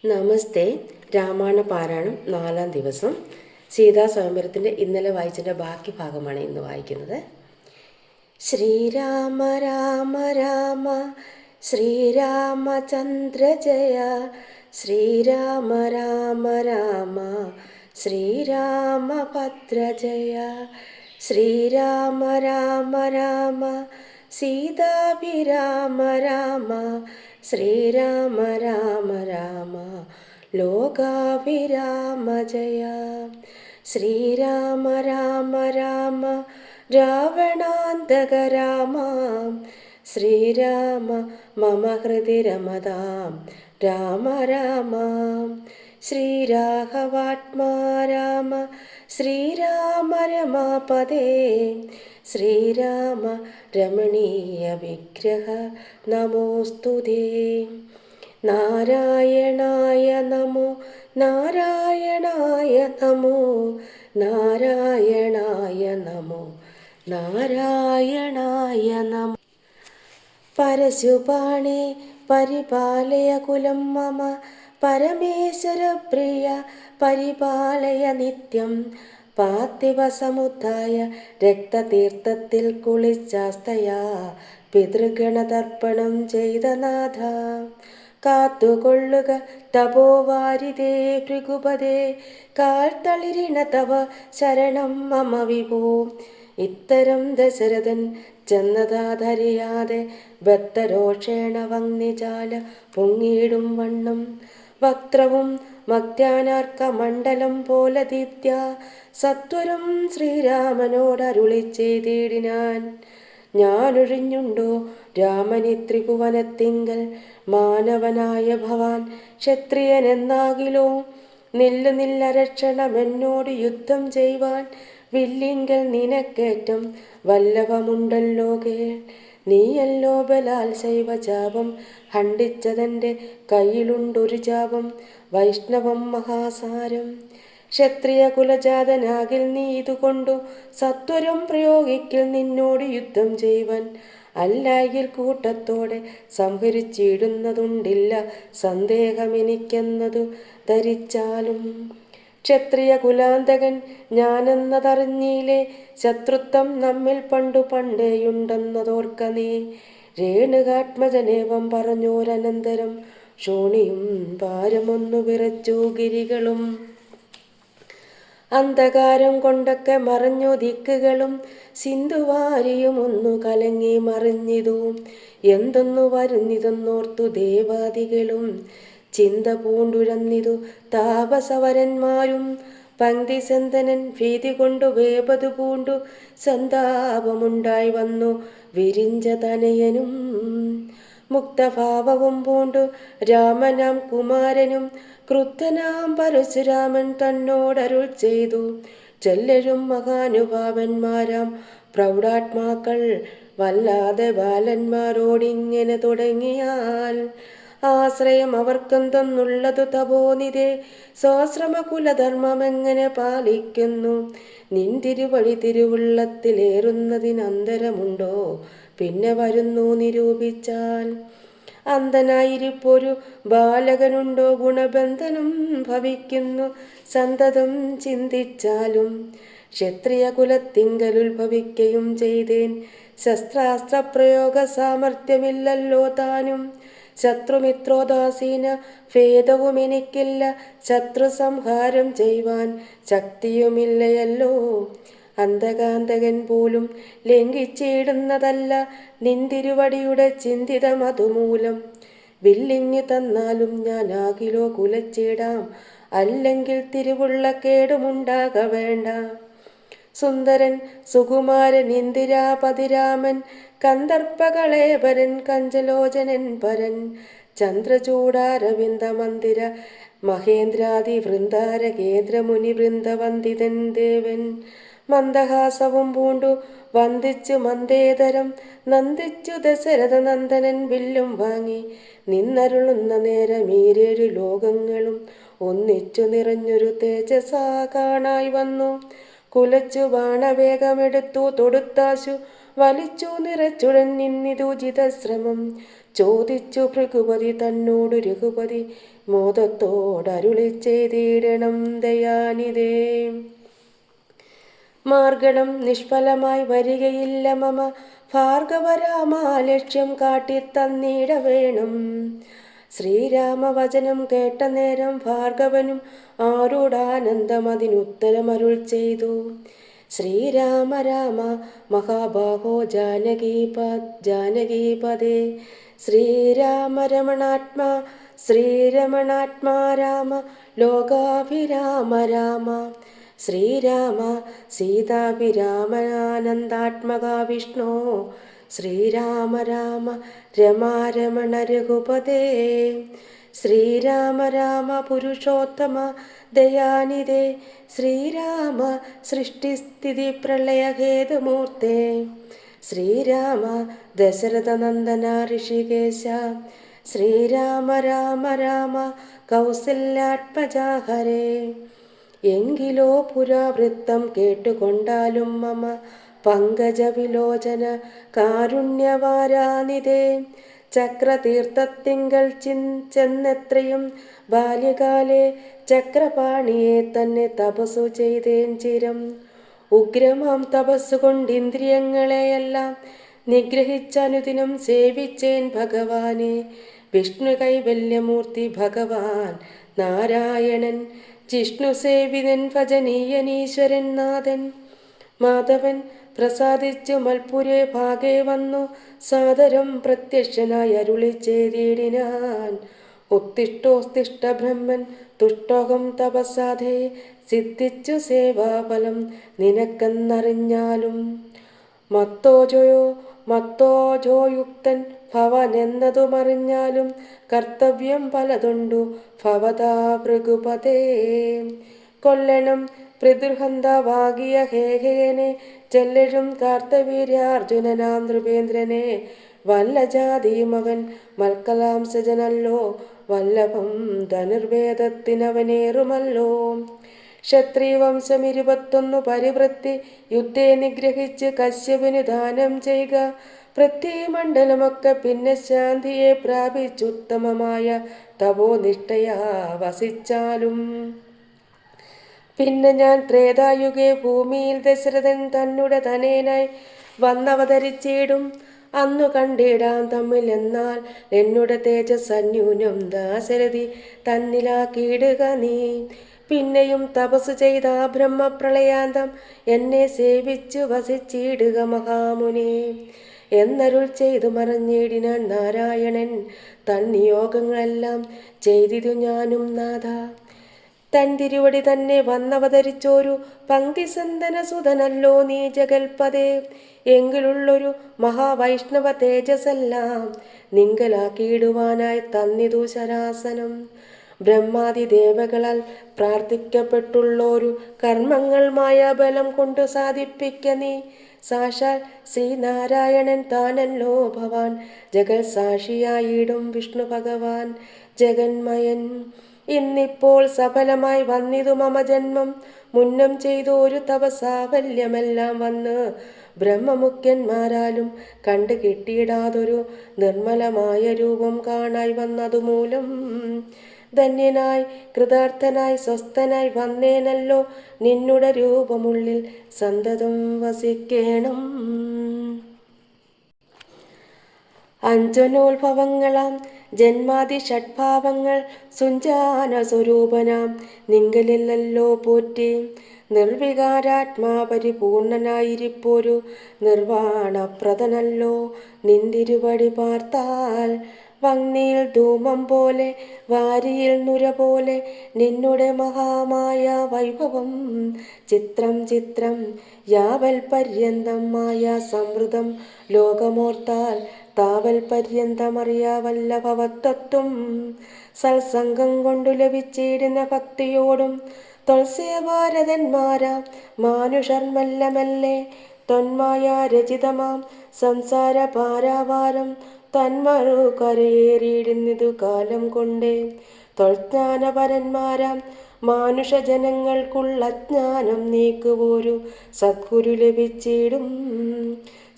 നമസ്തേ. രാമായണ പാരായണം 4-ാം ദിവസം. സീതാ സ്വയംവരത്തിൻ്റെ ഇന്നലെ വായിച്ചതിൻ്റെ ബാക്കി ഭാഗമാണ് ഇന്ന് വായിക്കുന്നത്. ശ്രീരാമ രാമ രാമ ശ്രീരാമചന്ദ്ര ജയ, ശ്രീരാമ രാമ രാമ ശ്രീരാമഭദ്ര ജയ, ശ്രീരാമ രാമ രാമ സീതാഭിരാമ രാമ, ശ്രീരാമ രാമ രാമ ലോകാഭിരാമ ജയ, ശ്രീരാമ രാമ രാമ രാവണാന്തക രാമ, ശ്രീരാമ മമ ഹൃദി രമതാം രാമ രാമ, ശ്രീരാഘവാത്മാ രാമ ശ്രീരാമ രമാപദേ, ശ്രീരാമ രമണീയ വിഗ്രഹ നമോസ്തുതേ. നാരായണായ നമോ നാരായണായ നമോ നാരായണായ നമോ നാരായണായ നമോ. പരശുപാണേ പരിപാലയ കുലം മമ, പരമേശ്വര പ്രിയ പരിപാലയ നിത്യം, പാർത്ഥിവസമുദ്ധായ രക്തതീർത്ഥത്തിൽ കുളിച്ചാസ്തയാ പിതൃഗണതർപ്പണം ചെയ്ത നാഥ, കാത്തുകൊള്ളുക തപോവാരിതേ ഭൃഗുപതേ, കാൽത്തളിരിണ തവ ശരണം മമ വിഭോ. ഇത്തരം ദശരഥൻ ചെന്നതാധരിയാതെ ബദ്ധരോഷേണ വന്യജാല പൊങ്ങിയിടും വണ്ണം, വക്ത്രവും മധ്യാനാർക്ക മണ്ഡലം പോലെ ദീപ്യ സത്വരം ശ്രീരാമനോടരുളി ചെയ്തിടിനാൻ. ഞാനൊഴിഞ്ഞുണ്ടോ രാമനി ത്രിഭുവനത്തിങ്കൽ, മാനവനായ ഭവാൻ ക്ഷത്രിയനെന്നാകിലോ, നില്ലരക്ഷണമെന്നോട് യുദ്ധം ചെയ്യുവാൻ, വില്ലിങ്കൽ നിനക്കേറ്റം വല്ലഭമുണ്ടല്ലോ കേൾ. നീയല്ലോ ബലാൽ ശൈവജാപം ഖണ്ഡിച്ചതെൻ്റെ കയ്യിലുണ്ടൊരു ജാപം, വൈഷ്ണവം മഹാസാരം. ക്ഷത്രിയ കുലജാതനാകിൽ നീ ഇതുകൊണ്ടു സത്വരം പ്രയോഗിക്കിൽ നിന്നോട് യുദ്ധം ചെയ്യുവാൻ, അല്ലായിൽ കൂട്ടത്തോടെ സംഹരിച്ചിടുന്നതുണ്ടില്ല സന്ദേഹമെനിക്കെന്നതു ധരിച്ചാലും. ക്ഷത്രിയ കുലാന്തകൻ ഞാനെന്നതറിഞ്ഞില്ലേ, ശത്രുത്വം നമ്മിൽ പണ്ടേയുണ്ടെന്നതോർക്ക നീ. രേണുകാത്മജനേവം പറഞ്ഞോരനന്തരം ശോണിയും ഭാരമൊന്നു വിറച്ചു ഗിരികളും, അന്ധകാരം കൊണ്ടൊക്കെ മറഞ്ഞു ദിക്കുകളും, സിന്ധുവാരിയും ഒന്നു കലങ്ങി മറിഞ്ഞിതു. എന്തൊന്നു വരുന്നിതെന്നോർത്തു ദേവാദികളും, ചിന്ത പൂണ്ടുഴന്നിതു താപസവരന്മാരും. പങ്ക്തിസന്തനൻ ഭീതി കൊണ്ടു വേപതു പൂണ്ടു സന്താപമുണ്ടായി വന്നു വിരിഞ്ച തനയനും, മുക്തഭാവവും പൂണ്ടു രാമനാം കുമാരനും. ക്രുദ്ധനാം പരശുരാമൻ തന്നോടരുൾ ചെയ്തു, ചെല്ലരും മഹാനുഭാവന്മാരാം പ്രൗഢാത്മാക്കൾ വല്ലാതെ ബാലന്മാരോടിങ്ങനെ തുടങ്ങിയാൽ, ആശ്രയം അവർക്കെന്തെന്നുള്ളതു തപോനിതേ, സ്വാശ്രമ കുലധർമ്മമെങ്ങനെ പാലിക്കുന്നു. നിന്തിരുവഴി തിരുവുള്ളത്തിലേറുന്നതിനന്തരമുണ്ടോ, പിന്നെ വരുന്നു നിരൂപിച്ചാൽ. അന്ധനായിരിപ്പൊരു ബാലകനുണ്ടോ, ഗുണബന്ധനം ഭവിക്കുന്നു സന്തതം ചിന്തിച്ചാലും. ക്ഷത്രിയ കുലത്തിങ്കലുത്ഭവിക്കയും ചെയ്തേൻ, ശസ്ത്രാസ്ത്രപ്രയോഗ സാമർഥ്യമില്ലല്ലോ താനും. ശത്രുമിത്രോദാസീന ഭേദവും എനിക്കില്ല, ശത്രു സംഹാരം ചെയ്യുവാൻ ശക്തിയുമില്ലയല്ലോ. അന്ധകാന്തകൻ പോലും ലംഘിച്ചിടുന്നതല്ല നിന്തിരുവടിയുടെ ചിന്തിതം അതുമൂലം. വില്ലിങ്ങി തന്നാലും ഞാനാകിലോ കുലച്ചിടാം, അല്ലെങ്കിൽ തിരുവുള്ള കേടുമുണ്ടാക വേണ്ട. സുന്ദരൻ സുകുമാരൻ ഇന്ദിരാപതിരാമൻ, കന്ദർപ്പകളേപരൻ കഞ്ചലോചനൻ പരൻ, ചന്ദ്രചൂടാരവിന്ദ മന്ദിര മഹേന്ദ്രാദി വൃന്ദാര കേന്ദ്രമുനി വൃന്ദവന്ദിതൻ ദേവൻ. മന്ദഹാസവും പൂണ്ടു വന്ദിച്ചു മന്ദേതരം നന്ദിച്ചു ദശരഥ നന്ദനൻ വില്ലും വാങ്ങി, നിന്നരുളുന്ന നേരം ഈരേഴു ലോകങ്ങളും ഒന്നിച്ചു നിറഞ്ഞൊരു തേജസാ കാണായി വന്നു. കുലച്ചു ബാണവേഗമെടുത്തു തൊടുത്താശു വലിച്ചു നിറച്ചുടൻ നിന്നിതുചിത ശ്രമം ചോദിച്ചു ഭൃഗുപതി തന്നോടു രഘുപതി, മോദത്തോടരുളി ചെയ്തിടണം ദയാനിതേ. മാർഗണം നിഷ്ഫലമായി വരികയില്ല മമ ഭാർഗവരാമ, ലക്ഷ്യം കാട്ടിത്തന്നിട വേണം. ശ്രീരാമവചനം കേട്ട നേരം ഭാർഗവനും ആരോടാനന്ദമതിനുത്തരമരുൾ ചെയ്തു. ശ്രീരാമ രാമ മഹാബാഹോ ജാനകീപദേ, ശ്രീരാമ രമണാത്മാ ശ്രീരമണാത്മാ രാമ ലോകാഭിരാമ രാമ. ശ്രീരാമ സീതാഭിരാമനാനന്ദാത്മക വിഷ്ണു, ശ്രീരാമ രാമ രമാരമണ രഘുപതേ. ശ്രീരാമ രാമ പുരുഷോത്തമ ദയാനിതേ, ശ്രീരാമ സൃഷ്ടിസ്ഥിതി പ്രളയഹേതുമൂർത്തേ. ശ്രീരാമ ദശരഥനന്ദന ഋഷികേശ, ശ്രീരാമ രാമ രാമ കൗസല്യാത്മജാഹരേ. എങ്കിലോ പുരാവൃത്തം കേട്ടുകൊണ്ടാലും മമ പങ്കജവിലോചന കാരുണ്യവാരാനിതേ. ചക്രതീർത്ഥത്തിങ്കൽ ചെന്നെത്രയും ബാല്യകാലേ ചക്രപാണിയെ തന്നെ തപസ്സു ചെയ്തേൻ ചിരം. ഉഗ്രമാം തപസ്സുകൊണ്ട് ഇന്ദ്രിയങ്ങളെയെല്ലാം നിഗ്രഹിച്ചനുദിനം സേവിച്ചേൻ ഭഗവാനെ. വിഷ്ണു കൈവല്യമൂർത്തി ഭഗവാൻ നാരായണൻ, ജിഷ്ണു സേവിതൻ ഭജനീയനീശ്വരൻ നാഥൻ. മാധവൻ പ്രസാദിച്ചു മൽപുരേ ഭാഗേ വന്നു സാദരം പ്രത്യക്ഷനായി അരുളി ചെയ്തിടിനാൻ. ഉത്തിഷ്ടോസ്തിഷ്ട ബ്രഹ്മൻ തുഷ്ടോകം തപസാധേ, സിദ്ധിച്ചു സേവാഫലം നിനക്കെന്നറിഞ്ഞാലും. മത്തോജോയുക്തൻ ഭവനെന്നതുമറിഞ്ഞാലും കർത്തവ്യം പലതുണ്ടു ഭവതാ ഭൃഗുപതേ. കൊല്ലണം പിതൃഹന്തവാകിയ ഹേഹേനെ, ചെല്ലഴും കാർത്തവീര്യാർജുനനാം നൃപേന്ദ്രനെ. വല്ല ജാതിയുമവൻ മൽക്കലാംസജനല്ലോ, വല്ലഭം ധനുർവേദത്തിനവനേറുമല്ലോ. ക്ഷത്രിയവംശം 21 പരിവൃത്തി യുദ്ധേ നിഗ്രഹിച്ച് കശ്യപിന് ദാനം ചെയ്യുക. പൃഥ്വിമണ്ഡലമൊക്കെ പിന്നെ ശാന്തിയെ പ്രാപിച്ചുത്തമമായ തപോനിഷ്ഠയാ വസിച്ചാലും. പിന്നെ ഞാൻ ത്രേതായുഗേ ഭൂമിയിൽ ദശരഥൻ തന്നുടെ തനയനായി വന്നവതരിച്ചിടും. അന്നു കണ്ടിടാം തമ്മിൽ, എന്നാൽ എന്നുടെ തേജസ്സന്യൂനം ദാശരഥി തന്നിലാക്കിയിടുക നീ. പിന്നെയും തപസ് ചെയ്ത ബ്രഹ്മപ്രളയാന്തം എന്നെ സേവിച്ചു വസിച്ചിടുക മഹാമുനെ എന്നരുൾ ചെയ്തു മറഞ്ഞിടിനാൻ നാരായണൻ. തന്നിയോഗങ്ങളെല്ലാം ചെയ്തിതു ഞാനും നാഥ. തൻ തിരുവടി തന്നെ വന്നവതരിച്ചോരു പങ്ക്തിസന്തനസുതനല്ലോ നീ ജഗൽപദേ. എങ്കിലുള്ളൊരു മഹാവൈഷ്ണവ തേജസ്സെല്ലാം നിങ്കലാക്കിയിടുവാനായി തന്നിതു ശരാസനം. ബ്രഹ്മാദി ദേവകളാൽ പ്രാർത്ഥിക്കപ്പെട്ടുള്ളൊരു കർമ്മങ്ങൾ മായാബലം കൊണ്ടു സാധിപ്പിക്ക നീ. സാക്ഷാൽ ശ്രീനാരായണൻ താനല്ലോ ഭവാൻ, ജഗൽ സാക്ഷിയായിടും വിഷ്ണു ഭഗവാൻ ജഗന്മയൻ. ഇന്നിപ്പോൾ സഫലമായി വന്നിതു മമ ജന്മം. മുന്നം ചെയ്തൊരു തപസാഫല്യമെല്ലാം വന്ന് ബ്രഹ്മമുഖ്യന്മാരാലും കണ്ടു കിട്ടിയിടാതൊരു നിർമ്മലമായ രൂപം കാണായി വന്നതുമൂലം ധന്യനായി കൃതാർത്ഥനായി സ്വസ്ഥനായി വന്നേനല്ലോ. നിന്നുടെ രൂപമുള്ളിൽ സന്തതം വസിക്കേണം. അഞ്ജനോത്ഭവങ്ങളാം ജന്മാദി ഷഡ്ഭാവങ്ങൾ സുഞ്ചാന സ്വരൂപനാം നിങ്കലില്ലല്ലോ പോറ്റി. നിർവികാരാത്മാ പരിപൂർണനായിരിപ്പൊരു നിർവാണപ്രദനല്ലോ നിന്തിരുവടി പാർത്താൽ. വങ്ങിയിൽ ധൂമം പോലെ വാരിയിൽ നുര പോലെ നിന്നുടെ മഹാമായ വൈഭവം ചിത്രം ചിത്രം. യാവൽ പര്യന്തം മായ സമൃദ്ധം ലോകമോർത്താൽ താവൽ പര്യന്തമറിയാവല്ല ഭവത്തത്വം. സത്സംഗം കൊണ്ടു ലഭിച്ചിടുന്ന ഭക്തിയോടും തൊൽസേവാരതന്മാരാം മാനുഷർ മെല്ലെ മെല്ലെ തൊന്മായ രചിതമാം സംസാര പാരാവാരം തന്മറു കരയേറിയിടുന്നിതു കാലം കൊണ്ടേ. തൊൽജ്ഞാനപരന്മാരാം മാനുഷജനങ്ങൾക്കുള്ള ജ്ഞാനം നീക്കുവോരു സദ്ഗുരു ലഭിച്ചിടും.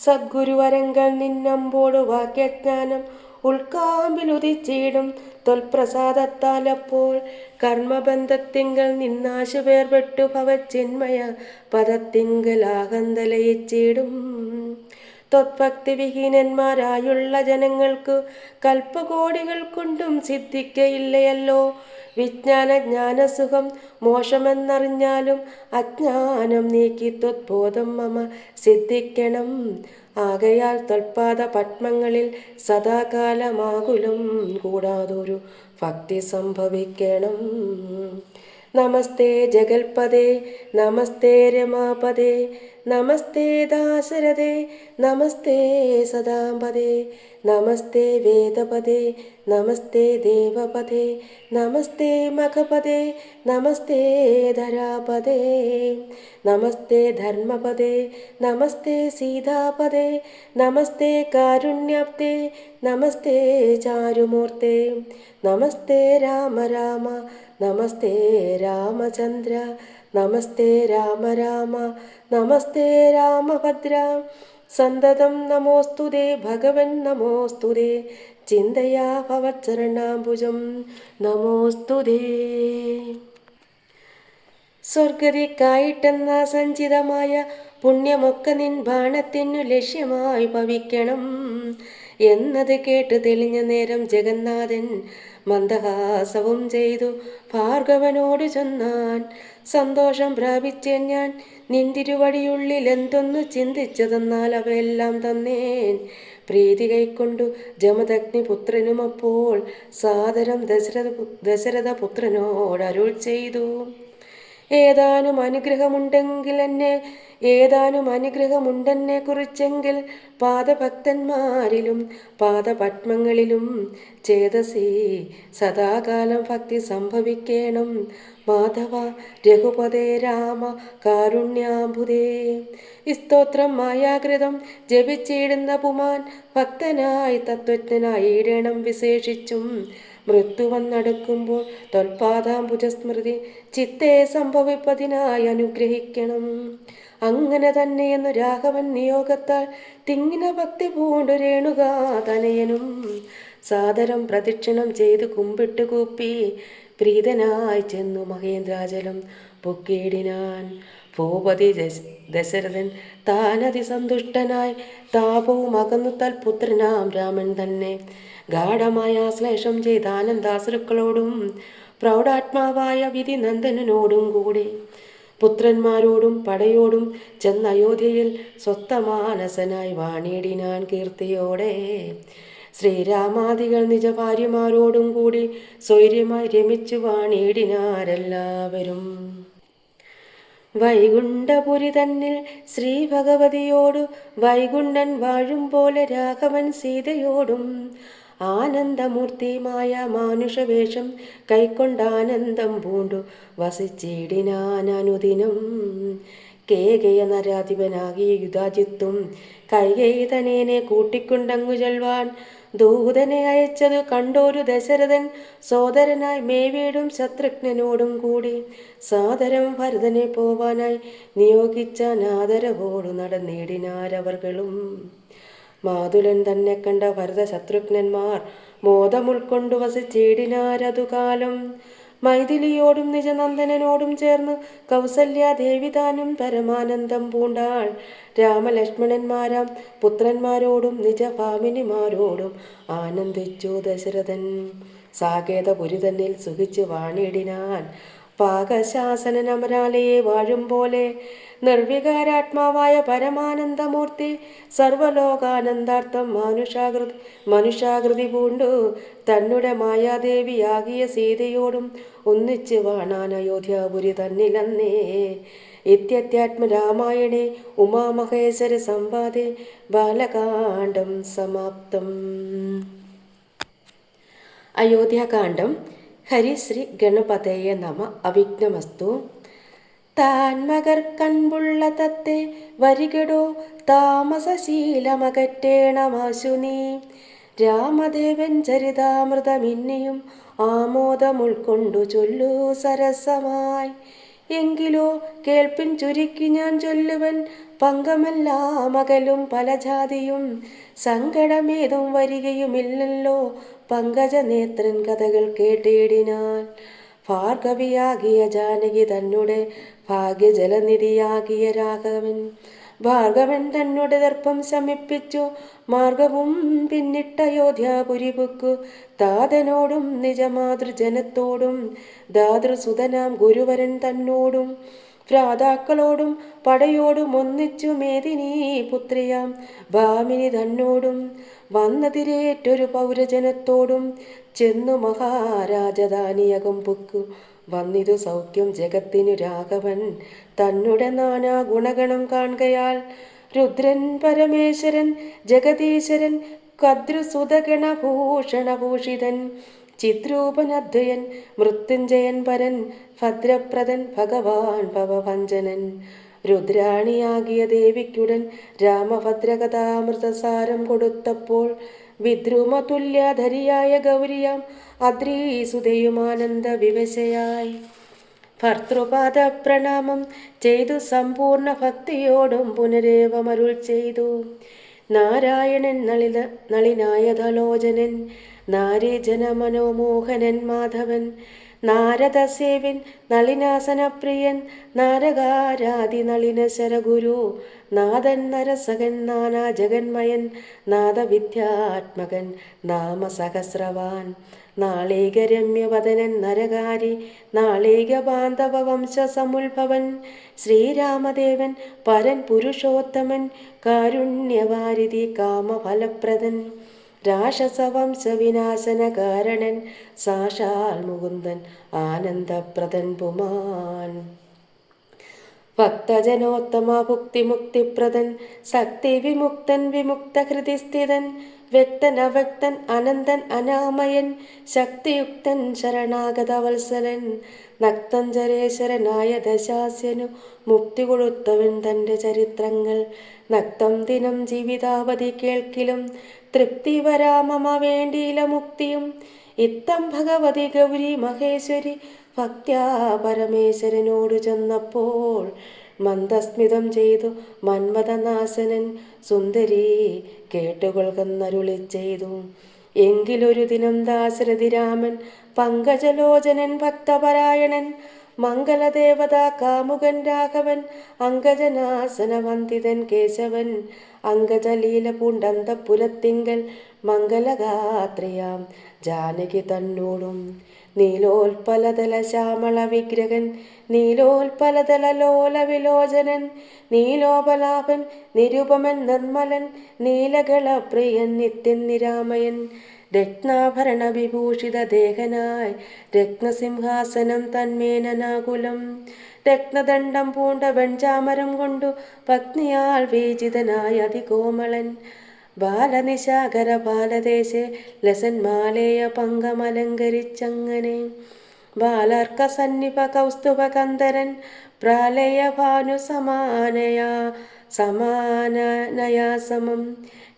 സദ്ഗുരുവരങ്ങൾ നിന്നമ്പോടു വാക്യജ്ഞാനം ഉൾക്കാമ്പിലുദിച്ചിടും. തൊൽപ്രസാദത്താലപ്പോൾ കർമ്മബന്ധത്തിങ്കൽ നിന്നാശു വേർപെട്ടു ഭവച്ചിന്മയ പദത്തിങ്കലാകന്തലയിച്ചിടും. ത്വത്ഭക്തിവിഹീനന്മാരായുള്ള ജനങ്ങൾക്കു കൽപ്പകോടികൾ കൊണ്ടും സിദ്ധിക്കയില്ലയല്ലോ. വിജ്ഞാനജ്ഞാനസുഖം മോശമെന്നറിഞ്ഞാലും അജ്ഞാനം നീക്കി ത്വത്ബോധം മമ സിദ്ധിക്കണം. ആകയാൽ ത്വൽപാദ പത്മങ്ങളിൽ സദാകാലമാകുലം കൂടാതൊരു ഭക്തി സംഭവിക്കണം. നമസ്തേ ജഗൽപദേ നമസ്തേ രമാപദേ നമസ്തേ ദാശരഥേ നമസ്തേ സദാംബദേ നമസ്തേ വേദപദേ നമസ്തേ ദേവപദേ നമസ്തേ മഖപദേ നമസ്തേ ധരാപദേ നമസ്തേ ധർമ്മപദേ നമസ്തേ സീതാപദേ നമസ്തേ കാരുണ്യാബ്ദേ നമസ്തേ ചാരുമൂർത്തേ നമസ്തേ രാമ രാമ നമസ്തേ രാമചന്ദ്ര നമസ്തേ രാമ രാമ നമസ്തേ രാമഭദ്ര സന്തതം നമോസ്തുതേ ഭഗവൻ നമോസ്തുതേ ചിന്തയാ ഭവച്ചരണാംബുജം നമോസ്തുതേ. സ്വർഗതിക്കായിട്ടെന്ന സഞ്ചിതമായ പുണ്യമൊക്കെ നിൻ ബാണത്തിനു ലക്ഷ്യമായി ഭവിക്കണം എന്നത് കേട്ട് തെളിഞ്ഞ നേരം ജഗന്നാഥൻ മന്ദഹാസവും ചെയ്തു ഭാർഗവനോട് ചൊന്നാൻ. സന്തോഷം പ്രാപിച്ചേൻ ഞാൻ നിന്തിരുവടിയുള്ളിൽ എന്തൊന്നു ചിന്തിച്ചതെന്നാൽ അവയെല്ലാം തന്നേൻ. പ്രീതി കൈക്കൊണ്ടു ജമദഗ്നിപുത്രനുമപ്പോൾ സാദരം ദശരഥ പുത്രനോട് അരുൾ ചെയ്തു. ഏതാനും അനുഗ്രഹമുണ്ടെന്നെ കുറിച്ചെങ്കിൽ പാദഭക്തന്മാരിലും പാദപത്മങ്ങളിലും ചേതസി സദാകാലം ഭക്തി സംഭവിക്കണം. മാധവ രഘുപതേ രാമ കാരുണ്യാംബുദേ. സ്തോത്രം മായാകൃതം ജപിച്ചിടുന്ന പുമാൻ ഭക്തനായി തത്വജ്ഞനായിടണം വിശേഷിച്ചും. മൃത്യു വന്നടുക്കുമ്പോൾ തൊൽപാദാംബുജസ്മൃതി ചിത്തേ സംഭവിപ്പതിനായി അനുഗ്രഹിക്കണം. അങ്ങനെ തന്നെയെന്നു രാഘവൻ നിയോഗത്താൽ തിങ്ങിന ഭക്തി പൂണ്ടു രേണുകാതനയനും സാദരം പ്രദക്ഷിണം ചെയ്തു കുമ്പിട്ട് കൂപ്പി പ്രീതനായി ചെന്നു മഹേന്ദ്രാചലം പൊക്കിയിടിനാൻ. ഭൂപതി ദശരഥൻ താനതിസന്തുഷ്ടനായി താപവും അകന്നു തൽപുത്രനാം രാമൻ തന്നെ ഗാഠമായ ആശ്ലേഷം ചെയ്ത ആനന്ദാശ്രുക്കളോടും പ്രൗഢാത്മാവായ വിധി നന്ദനോടും കൂടി പുത്രന്മാരോടും പടയോടും ചെന്ന അയോധ്യയിൽ സ്വസ്ഥമാനസനായി വാണിയിടിനാൻ കീർത്തിയോടെ. ശ്രീരാമാദികൾ നിജ ഭാര്യമാരോടും കൂടി സ്വൈര്യമായി രമിച്ചു വാണിയിടിനാരെല്ലാവരും. വൈകുണ്ഠപുരി തന്നിൽ ശ്രീ ഭഗവതിയോടു വൈകുണ്ഠൻ വാഴും പോലെ രാഘവൻ സീതയോടും ആനന്ദമൂർത്തിമായ മാനുഷവേഷം കൈക്കൊണ്ടാനന്ദം പൂണ്ടു വസിച്ചിടിനാനുദിനം. കേകയ നരാധിപനാകിയ യുധാജിത്തും കൈകേതനേനെ കൂട്ടിക്കൊണ്ടങ്ങു ചെൽവാൻ ദൂതനെ അയച്ചതു കണ്ടോരു ദശരഥൻ സോദരനായി മേവീടും ശത്രുഘ്നനോടും കൂടി സാദരം ഭരതനെ പോവാനായി നിയോഗിച്ച നാദരവോടു നടന്നിടിനാരവർകളും. മാതുലൻ തന്നെ കണ്ട ഭരത ശത്രുഘ്നന്മാർ മോദം ഉൾക്കൊണ്ടു വസിച്ചിടിനാരതുകാലം. മൈഥിലിയോടും നിജനന്ദനോടും ചേർന്ന് കൗസല്യാദേവിതാനും പരമാനന്ദം പൂണ്ടാൾ. രാമലക്ഷ്മണന്മാരാം പുത്രന്മാരോടും നിജഭാമിനിമാരോടും ആനന്ദിച്ചു ദശരഥൻ. സാകേതപുരി തന്നിൽ സുഖിച്ചു വാണിടിനാൻ. പാകശാസനമരാലയെ വാഴും പോലെ നിർവികാരാത്മാവായ പരമാനന്ദമൂർത്തി സർവലോകാനന്ദാർത്ഥം മനുഷ്യാകൃതി പൂണ്ടു തന്നെ മായാദേവിയാകിയ സീതയോടും ഒന്നിച്ച് വാണാൻ അയോധ്യാപുരി തന്നിലന്നേ. ഇത്യത്യാത്മരാമായണേ ഉമാമഹേശ്വര സംവാദേ ബാലകാണ്ഡം സമാപ്തം. അയോധ്യാകാന്ഡം. ഹരിശ്രീ ഗണപതയെ നമ. അവിഘ്നമസ്തു. താൻ മകർ കൺപുള്ള തത്തെ വരികടോ താമസശീലമകറ്റേണമാശു നീ. രാമദേവൻ ചരിതാമൃതമിന്നിയും ആമോദമുൾക്കൊണ്ടു ചൊല്ലു സരസമായി. എങ്കിലോ കേൾപ്പിൻ ചുരുക്കി ഞാൻ ചൊല്ലുവൻ പങ്കമെല്ലാം അകലും പല ജാതിയും. സങ്കടമേതും വരികയുമില്ലല്ലോ പങ്കജനേത്രൻ കഥകൾ കേട്ടിടിനാൻ. ഭാർഗവിയാകിയ ജാനകി തന്നെ ഭാഗ്യജലനിധിയാകിയ രാഘവൻ. ഭാർഗവൻ തന്നെ ദർപ്പം ശമിപ്പിച്ചു മാർഗവും പിന്നിട്ട അയോധ്യാപുരി പുക്കു. താതനോടും നിജമാതൃജനത്തോടും ദാതൃസുതനാം ഗുരുവരൻ തന്നോടും ഭ്രാതാക്കളോടും പടയോടും ഒന്നിച്ചു മേദിനി പുത്രിയാം ഭാമിനി തന്നോടും വന്നതിരേറ്റൊരു പൗരജനത്തോടും ചെന്നു മഹാരാജധാനിയകം പുക്കു. വന്നിതു സൗഖ്യം ജഗത്തിനു രാഘവൻ തന്നെ നാനാ ഗുണഗണം കാൺകയാൽ. രുദ്രൻ പരമേശ്വരൻ ജഗദീശ്വരൻ കദ്രുസുതഗണഭൂഷണഭൂഷിതൻ ചിത്രൂപനദ്വയൻ മൃത്യുഞ്ജയൻ പരൻ ഭദ്രപ്രദൻ ഭഗവാൻ ഭവഭഞ്ജനൻ. രുദ്രാണിയാകിയ ദേവിക്കുടൻ രാമഭദ്രകഥാമൃതസാരം കൊടുത്തപ്പോൾ വിദ്രുമതുല്യധരിയായ ഗൗരിയാം അദ്രീസുതയുമാനന്ദ വിവശയായി ഭർത്തൃപാദ പ്രണാമം ചെയ്തു സമ്പൂർണ്ണ ഭക്തിയോടും പുനരേവമരുൾ ചെയ്തു. നാരായണൻ നളിനായതലോചനൻ നാരീജന മനോമോഹനൻ മാധവൻ നാരദസേവൻ നളിനാസനപ്രിയൻ നാരകാരാതി നളിന ശരഗുരു നാദൻ നരസകൻ നാനാ ജഗന്മയൻ നാദവിദ്യാത്മകൻ നാമസഹസ്രവാൻ നാളീകരമ്യവദനൻ നരകാരി നാളീക ബാന്ധവ വംശസമുത്ഭവൻ ശ്രീരാമദേവൻ പരൻ പുരുഷോത്തമൻ കാരുണ്യവാരിധി കാമഫലപ്രദൻ രാക്ഷസവംശവിനാശന കാരണൻ സാക്ഷാൽ മുകുന്ദൻ ആനന്ദപ്രദൻ പുമാൻ. ഭക്തജനോത്തമ ഭുക്തിമുക്തിപ്രദൻ ശക്തി വിമുക്തൻ വിമുക്തഹൃതിസ്ഥിതൻ വ്യക്തൻ അവ്യക്തൻ അനന്തൻ അനാമയൻ ശക്തിയുക്തൻ ശരണാഗതവത്സലൻ നക്തഞ്ചരേശ്വരനായ ദശാസ്യനു മുക്തി കൊടുത്തവൻ തൻ്റെ ചരിത്രങ്ങൾ നക്തം ദിനം ജീവിതാവധി കേൾക്കിലും തൃപ്തി വരാമമ വേണ്ടിയില മുക്തിയും. ഇത്തം ഭഗവതി ഗൗരി മഹേശ്വരി ഭക്ത്യാ പരമേശ്വരനോടു ചെന്നപ്പോൾ മന്ദസ്മിതം ചെയ്തു മന്മഥനാശനൻ സുന്ദരി കേട്ടുകൊള്ളുന്നരുളി ചെയ്തു. എങ്കിലൊരു ദിനം ദാശരഥി രാമൻ പങ്കജലോചനൻ ഭക്തപരായണൻ മംഗളദേവത കാമുകൻ രാഘവൻ അങ്കജനാസനവന്ദിതൻ കേശവൻ അങ്കജലീല പൂണ്ടന്തപുരത്തിങ്കൽ മംഗലഗാത്രിയാം ജാനകി തന്നോടും നീലോൽപലതല ശ്യാമള വിഗ്രഹൻ നീലോൽപലതല ലോല വിലോചനൻ നീലോപലാഭൻ നിരുപമൻ നിർമ്മലൻ നീലകളപ്രിയൻ നിത്യൻ നിരാമയൻ രത്നാഭരണ വിഭൂഷിത ദേഹനായി രത്നസിംഹാസനം തന്മേനനാകുലം രത്നദണ്ഡം പൂണ്ട വെൺചാമരം കൊണ്ടു പത്നിയാൽ വീജിതനായ അതികോമളൻ ബാലനിശാകര ബാലദേശെ ലസന്മാലേയ പങ്കമലങ്കരിച്ചങ്ങനെ ബാലാർക്ക സന്നിപ കൗസ്തുഭകന്ധരൻ പ്രാലയ ഭാനു സമാനനയാ സമം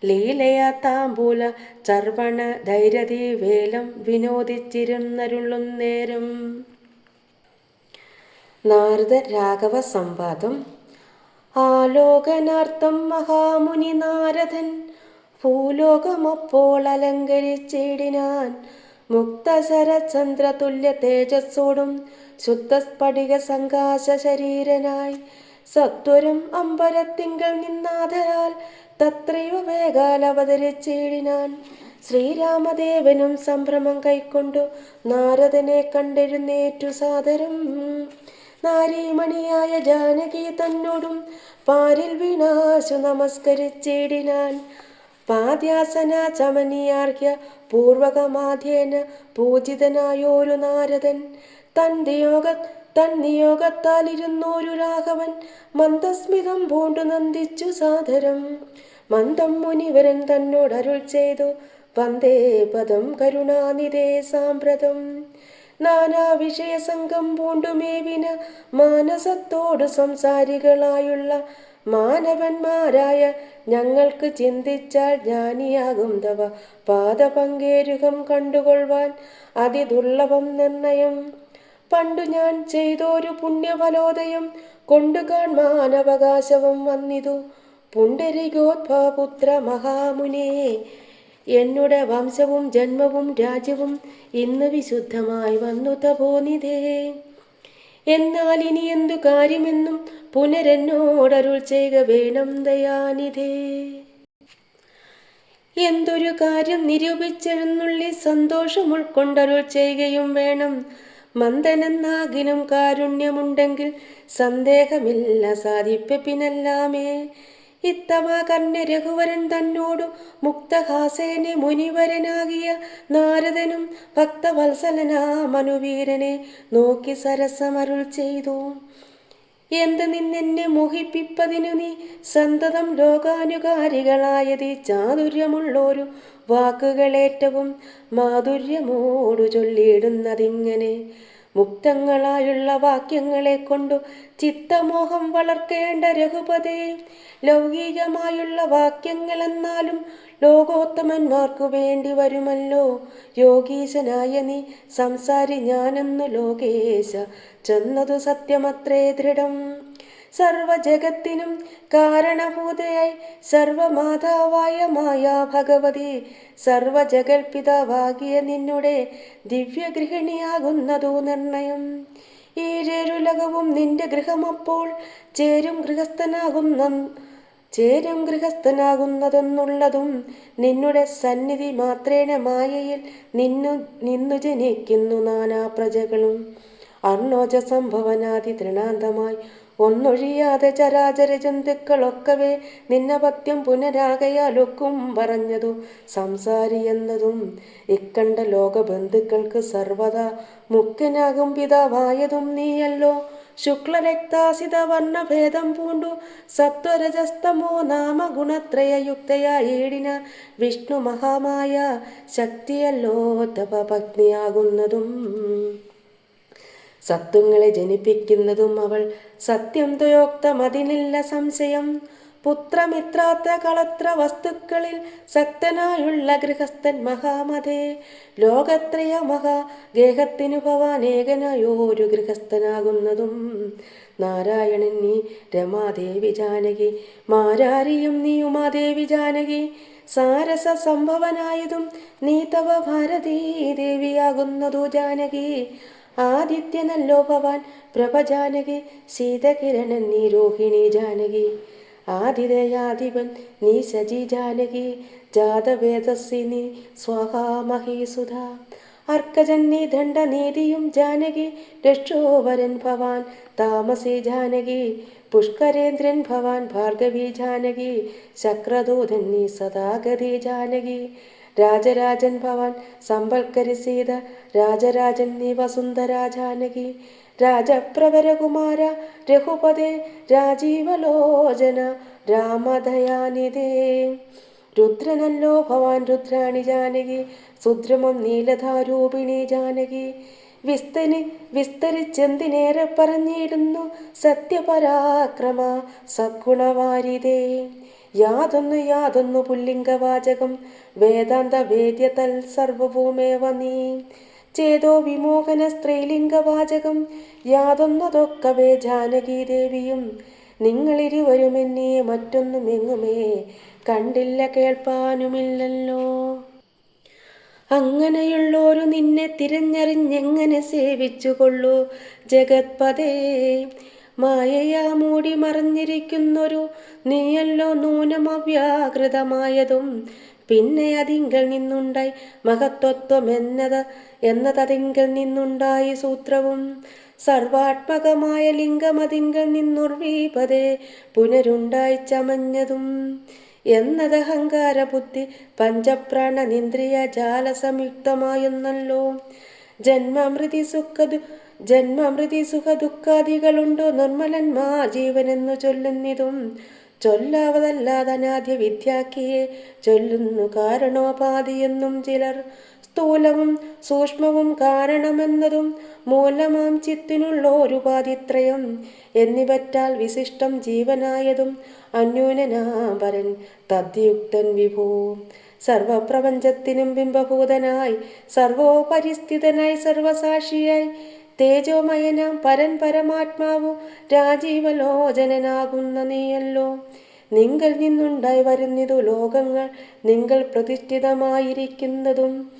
ലീലയ താമ്പൂല ചർവണ ധൈര്യതി വേലം വിനോദിച്ചിരുന്നരുളുന്നേരം. നാരദ രാഘവ സംവാദം. ആലോകനാർത്ഥം മഹാമുനി നാരദൻ ഭൂലോകമപ്പോൾ അലങ്കരിച്ചിടിനാൻ മുക്തശരചന്ദ്ര തുല്യ തേജസ്സോടും ശുദ്ധസ്ഫടിക സങ്കാശ ശരീരനായി സത്വരം അമ്പരത്തിങ്കൽ നിന്നാദരാൽ തത്രൈവ വേഗാൽ അവതരിച്ചിടിനാൻ. ശ്രീരാമദേവനും സംഭ്രമം കൈക്കൊണ്ടു നാരദനെ കണ്ടെഴുന്നേറ്റു സാദരം നാരീമണിയായ ജാനകി തന്നോടും പാരിൽ വീണാശു നമസ്കരിച്ചിടിനാൻ. പാദ്യാസന ചമനിയാർഹ്യ പൂർവകമാധ്യേന പൂജിതനായോരു നാരദൻ തൻ നിയോഗത്താലിരുന്നോരു രാഘവൻ മന്ദസ്മിതം പൂണ്ടു നന്ദിച്ചു സാദരം. മന്ദം മുനിവരൻ തന്നോടരുൾ ചെയ്തു വന്ദേ പദം കരുണാനിധേ സാമ്പ്രതം. നാനാ വിഷയസംഘം പൂണ്ടുമേവിന മാനസത്തോടു സംസാരികളായുള്ള മാനവന്മാരായ ഞങ്ങൾക്ക് ചിന്തിച്ചാൽ ജ്ഞാനിയാകും തവ പാദപങ്കേരുകം കണ്ടുകൊള്ളുവാൻ അതിദുർലഭം നിർണയം. പണ്ടു ഞാൻ ചെയ്തോരു പുണ്യഫലോദയം കൊണ്ടു കാൺമാനവകാശവും വന്നിതു പുണ്ടരികോദ്ഭവപുത്ര മഹാമുനേ. എന്നുടെ വംശവും ജന്മവും രാജ്യവും ഇന്ന് വിശുദ്ധമായി വന്നു തപോനിധേ. എന്നാൽ ഇനി എന്തു കാര്യമെന്നും പുനരെന്നോടരുൾ ചെയ്യുക വേണം ദയാനിധേ. എന്തൊരു കാര്യം നിരൂപിച്ചെഴുന്നള്ളി സന്തോഷം ഉൾക്കൊണ്ടരുൾ ചെയ്യുകയും വേണം. മന്ദനെന്നാകിലും കാരുണ്യമുണ്ടെങ്കിൽ സന്ദേഹമില്ല സാധിപ്പിനെല്ലാമേ. ഇത്തമ കർണ്യ രഘുവരൻ തന്നോടു മുക്തഹാസേനെ മുനിവരനാകിയ നാരദനും ഭക്തവത്സലനാ മനുവീരനെ നോക്കി സരസമരുൾ ചെയ്തു. എന്ത് നിന്നെന്നെ മോഹിപ്പിപ്പതിനു നീ സന്തതം ലോകാനുകാരികളായതി ചാതുര്യമുള്ളൊരു വാക്കുകളേറ്റവും മാധുര്യമോടു ചൊല്ലിയിടുന്നതിങ്ങനെ. മുക്തങ്ങളായുള്ള വാക്യങ്ങളെ കൊണ്ടു ചിത്തമോഹം വളർക്കേണ്ട രഘുപതേ. ലൗകികമായുള്ള വാക്യങ്ങളെന്നാലും ലോകോത്തമന്മാർക്കു വേണ്ടി വരുമല്ലോ. യോഗീശനായ നീ സംസാരി ഞാനെന്നു ലോകേശ ചെന്നതു സത്യമത്രേ ദൃഢം. സർവജഗത്തിനും കാരണഭൂതയായി സർവമാതാവായ മായാ ഭഗവതി സർവജഗൽപിതാവാകിയ നിന്നുടെ ദിവ്യഗൃഹിണിയാകുന്നതു നിർണയം. ഈരേഴുലകവും നിന്റെ ഗൃഹമപ്പോൾ ചേരും ഗൃഹസ്ഥനാകുന്നതെന്നുള്ളതും നിന്നുടെ സന്നിധി മാത്രേണ മായയിൽ നിന്നു ജനിക്കുന്നു നാനാ പ്രജകളും. അർണോജ സംഭവനാദി തൃണാന്തമായി ഒന്നൊഴിയാതെ ചരാചര ജന്തുക്കളൊക്കവേ നിന്നപത്യം പുനരാകയാലൊക്കും പറഞ്ഞതു സംസാരി എന്നതും. ഇക്കണ്ട ലോകബന്ധുക്കൾക്ക് സർവദാ മുക്തനാകും പിതാവായതും നീയല്ലോ. ശുക്ലരക്താസിത വർണ്ണഭേദം പൂണ്ടു സത്വരജസ്തമോ നാമ ഗുണത്രയയുക്തയായിടിന വിഷ്ണു മഹാമായ ശക്തിയല്ലോ തപ പത്നിയാകുന്നതും. സത്വങ്ങളെ ജനിപ്പിക്കുന്നതും അവൾ സത്യം ത്വയോക്തമതിനില്ല സംശയം. പുത്രമിത്രാത്ര കളത്ര വസ്തുക്കളിൽ സക്തനായുള്ള ഗൃഹസ്ഥൻ മഹാമതേ. ലോകത്രയ മഹാഗേഹത്തിനു ഭവാനേകനായോരു ഗൃഹസ്ഥനാകുന്നതും. നാരായണൻ നീ രമാദേവി ജാനകി മാരാരിയും നീ ഉമാദേവി ജാനകി. സാരസ സംഭവനായതും നീ തവ ഭാരതീ ദേവിയാകുന്നതു ജാനകി. ആദിത്യനല്ലോ ഭവാൻ പ്രഭ ജാനകി ശീതകിരണൻ നീ രോഹിണി ജാനകി. ആദിതയാധിപൻ നീ ശജി ജാനകി ജാതവേദസ്സി നീ സ്വാഹാമഹീസുധ. അർക്കജൻ നീ ദണ്ഡനീതിയും ജാനകി രക്ഷോവരൻ ഭവാൻ താമസി ജാനകി. പുഷ്കരേന്ദ്രൻ ഭവാൻ ഭാർഗവി ജാനകി ശക്രദൂതൻ നീ സദാഗതി ജാനകി. രാജരാജൻ ഭവാൻ സമ്പൽക്കരി സീത രാജരാജൻ നീ വസുന്ധരാ ജാനകി. രാജപ്രവരകുമാര രഘുപതേ രാജീവലോചന രാമദയാനിധേ. രുദ്രനല്ലോ ഭവാൻ രുദ്രാണി ജാനകി സുദ്രമം നീലധാരൂപിണി ജാനകി. വിസ്തരിച്ചെന്തിനേറെ പറഞ്ഞിടുന്നു സത്യപരാക്രമ സദ്ഗുണവാരിതേ. യാതൊന്നു പുല്ലിംഗവാചകം വേദാന്ത വേദ്യതൽ സർവഭൂമേവ നീ. ചേതോ വിമോഹന സ്ത്രീലിംഗവാചകം യാതൊന്നതൊക്കവേ ജാനകി ദേവിയും. നിങ്ങളിരുവരുമെന്നേ മറ്റൊന്നും എങ്ങുമേ കണ്ടില്ല കേൾപ്പാനുമില്ലല്ലോ. അങ്ങനെയുള്ളോരു നിന്നെ തിരഞ്ഞറിഞ്ഞെങ്ങനെ സേവിച്ചുകൊള്ളൂ ജഗത്പദേ. മായയാ മൂടി മറഞ്ഞിരിക്കുന്നൊരു നീയല്ലോ നൂനമവ്യാകൃതമായതും. പിന്നെ അതിങ്കൽ നിന്നുണ്ടായി മഹത്വത്വം എന്നതതിങ്കൽ നിന്നുണ്ടായി സൂത്രവും. സർവാത്മകമായ ലിംഗമതിങ്കൽ നിന്നുർവീപതേ പുനരുണ്ടായി ചമഞ്ഞതും. എന്നതഹങ്കാര ബുദ്ധി പഞ്ചപ്രാണനിന്ദ്രിയ ജാല സംയുക്തമായൊന്നല്ലോ. ജന്മമൃതി സുഖ ദുഃഖാദികളുണ്ടോ നിർമ്മലന്മാ ജീവനെന്നു ചൊല്ലുന്നിതും. ചൊല്ലാവതല്ലാതനാദ്യ വിദ്യാക്കിയെ ചൊല്ലുന്നു കാരണോപാധിയെന്നും ചിലർ. സ്ഥൂലവും സൂക്ഷ്മവും കാരണമെന്നതും മൂലമാം ചിത്തിനുള്ളോരുപാധിത്രയം എന്നിവറ്റാൽ വിശിഷ്ടം ജീവനായതും അന്യൂനനാപരൻ തദ്യുക്തൻ വിഭോ. സർവപ്രപഞ്ചത്തിനും ബിംബഭൂതനായി സർവോപരിസ്ഥിതനായി സർവസാക്ഷിയായി തേജോമയനാം പരൻ പരമാത്മാവു രാജീവലോചനാകുന്ന നീയല്ലോ. നിങ്ങൾ നിന്നുണ്ടായി വരുന്നതു ലോകങ്ങൾ നിങ്ങൾ പ്രതിഷ്ഠിതമായിരിക്കുന്നതും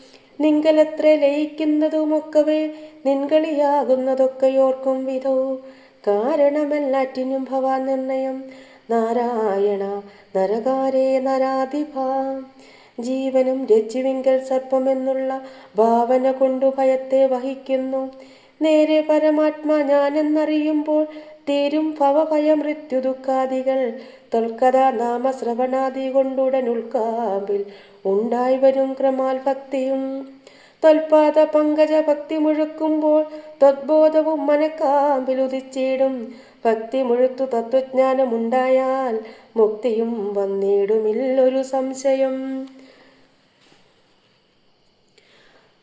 നിങ്ങളെത്ര ലയിക്കുന്നതുമൊക്കവേ നിൻകളിയാകുന്നതൊക്കെയോർക്കും വിധവും കാരണമെല്ലാറ്റിനും ഭവാൻ നിർണയം നാരായണ നരകാരേ നരാധിപ. ജീവനും രജ്ജുവിങ്കൽ സർപ്പമെന്നുള്ള ഭാവന കൊണ്ടു ഭയത്തെ വഹിക്കുന്നു. നേരെ പരമാത്മാ ഞാനെന്നറിയുമ്പോൾ തീരും ഭവഭയ മൃത്യു ദുഃഖാദികൾ. തൊൽക്കഥ നാമശ്രവണാദി കൊണ്ടുടൻ ഉൾക്കാമ്പിൽ ഉണ്ടായി വരും ക്രമാൽ ഭക്തിയും. തൊൽപാദ പങ്കജ ഭക്തി മുഴുക്കുമ്പോൾ ത്വദ്ബോധവും മനക്കാമ്പിൽ ഉദിച്ചിടും. ഭക്തി മുഴുത്തു തത്വജ്ഞാനമുണ്ടായാൽ മുക്തിയും വന്നിടുമില്ലൊരു സംശയം.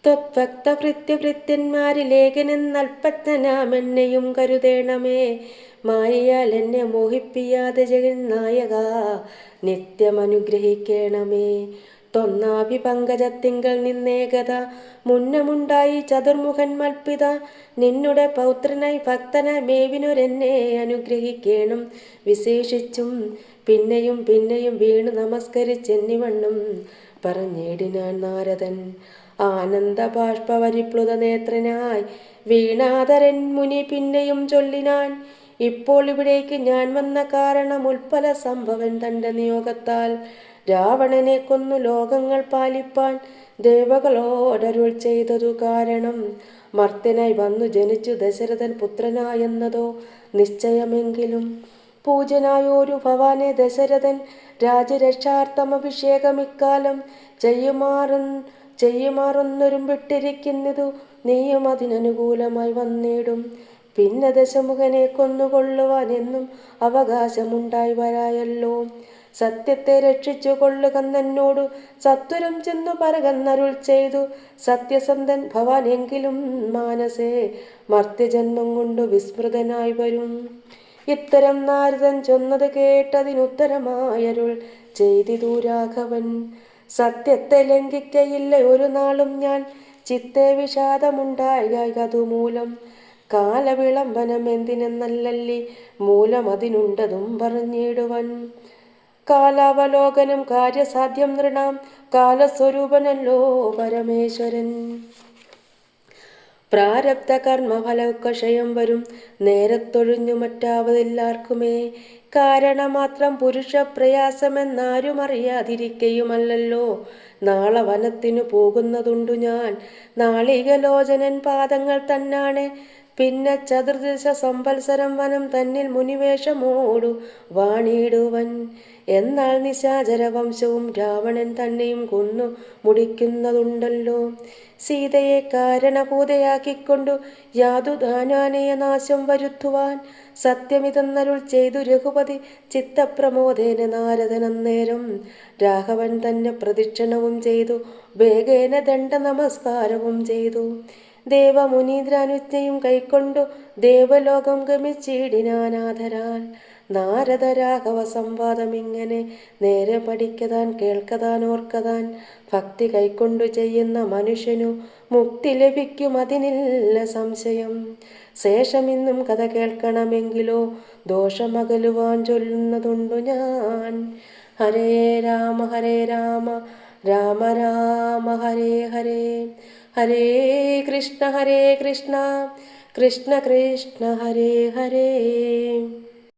ത്വത്ഭക്തഭൃത്യഭൃത്യന്മാരിലേഖനെന്നൽപ്പജ്ഞനാമെന്നെയും കരുതേണമേ. മായയാൽ എന്നെ മോഹിപ്പിയാതെ ജഗന്നായക നിത്യമനുഗ്രഹിക്കേണമേ. ത്വന്നാഭി പങ്കജത്തിങ്കൽ നിന്നേകത മുന്നമുണ്ടായി ചതുർമുഖൻ മൽപ്പിത. നിന്നുടെ പൗത്രനായി ഭക്തനായി മേവിനൊരെന്നെ അനുഗ്രഹിക്കേണം വിശേഷിച്ചും. പിന്നെയും പിന്നെയും വീണു നമസ്കരിച്ചെന്നിവണ്ണം പറഞ്ഞിടിനാൻ നാരദൻ. ആനന്ദ ബാഷ്പവരിപ്ലുത നേത്രനായി വീണാധരൻ മുനി പിന്നെയും ചൊല്ലിനാൻ. ഇപ്പോൾ ഇവിടേക്ക് ഞാൻ വന്ന കാരണം ഉൽപ്പല സംഭവൻ തൻ്റെ നിയോഗത്താൽ രാവണനെ കൊന്നു ലോകങ്ങൾ പാലിപ്പാൻ ദേവകളോടരുൾ ചെയ്തതു കാരണം. മർത്യനായി വന്നു ജനിച്ചു ദശരഥൻ പുത്രനായെന്നതോ നിശ്ചയമെങ്കിലും പൂജനായോരു ഭവാനെ ദശരഥൻ രാജരക്ഷാർത്ഥം അഭിഷേകമിക്കാലം ചെയ്യുമാറൊന്നൊരും വിട്ടിരിക്കുന്നതു നീയും അതിനനുകൂലമായി വന്നിടും. പിന്നെ ദശമുഖനെ കൊന്നുകൊള്ളുവാൻ എന്നും അവകാശമുണ്ടായി വരായല്ലോ. സത്യത്തെ രക്ഷിച്ചു കൊള്ളുകന്നോടു സത്വരം ചെന്നു പറകന്നരുൾ ചെയ്തു. സത്യസന്ധൻ ഭവാൻ എങ്കിലും മാനസേ മർത്യജന്മം കൊണ്ടു വിസ്മൃതനായി വരും. ഇത്തരം നാരദൻ ചൊന്നത് കേട്ടതിനുത്തരമായരുൾ ചെയ്തിതു രാഘവൻ. സത്യത്തെ ലംഘിക്കയില്ല ഒരു നാളും ഞാൻ, ചിത്തെ വിഷാദമുണ്ടായതുമൂലം. കാലവിളംബനം എന്തിനെന്നല്ലല്ലി മൂലം അതിനുണ്ടതും പറഞ്ഞിടുവൻ. കാലാവലോകനം കാര്യസാധ്യം നൃണാം കാലസ്വരൂപനല്ലോ പരമേശ്വരൻ. പ്രാരബ്ധ കർമ്മഫലമൊക്കെ ക്ഷയം വരും നേരത്തൊഴിഞ്ഞു മറ്റാവതെല്ലാവർക്കുമേ. കാരണമാത്രം പുരുഷ പ്രയാസമെന്നാരും അറിയാതിരിക്കയുമല്ലോ. നാളെ വനത്തിനു പോകുന്നതുണ്ടു ഞാൻ, നാളികലോചനൻ പാദങ്ങൾ തന്നാണ്. പിന്നെ ചതുർദശ സംവത്സരം വനം തന്നിൽ മുനിവേഷമോടു വാണിടുവൻ. എന്നാൽ നിശാചര വംശവും രാവണൻ തന്നെയും കൊന്നു മുടിക്കുന്നതുണ്ടല്ലോ. സീതയെ കാരണഭൂതയാക്കിക്കൊണ്ടു യാതുദാനാനയ നാശം വരുത്തുവാൻ സത്യമിതെന്നരുൾ ചെയ്തു രഘുപതി ചിത്തപ്രമോദേന. നാരദനന്നേരം രാഘവൻ തന്നെ പ്രദക്ഷിണവും ചെയ്തു വേഗേന ദണ്ഡ നമസ്കാരവും ചെയ്തു. ദേവമുനീന്ദ്രാനുജ്ഞയും കൈക്കൊണ്ടു ദേവലോകം ഗമിച്ചിടിനാനാഥരാൽ. നാരദ രാഘവ സംവാദമിങ്ങനെ നേരെ പഠിക്കതാൻ കേൾക്കതാൻ ഓർക്കതാൻ. ഭക്തി കൈക്കൊണ്ടു ചെയ്യുന്ന മനുഷ്യനു മുക്തി ലഭിക്കും അതിനില്ല സംശയം. ശേഷമിന്നും കഥ കേൾക്കണമെങ്കിലോ ദോഷമകലുവാൻ ചൊല്ലുന്നതുണ്ടു ഞാൻ. ഹരേ രാമ രാമ രാമ ഹരേ ഹരേ. ഹരേ കൃഷ്ണ കൃഷ്ണ കൃഷ്ണ ഹരേ ഹരേ.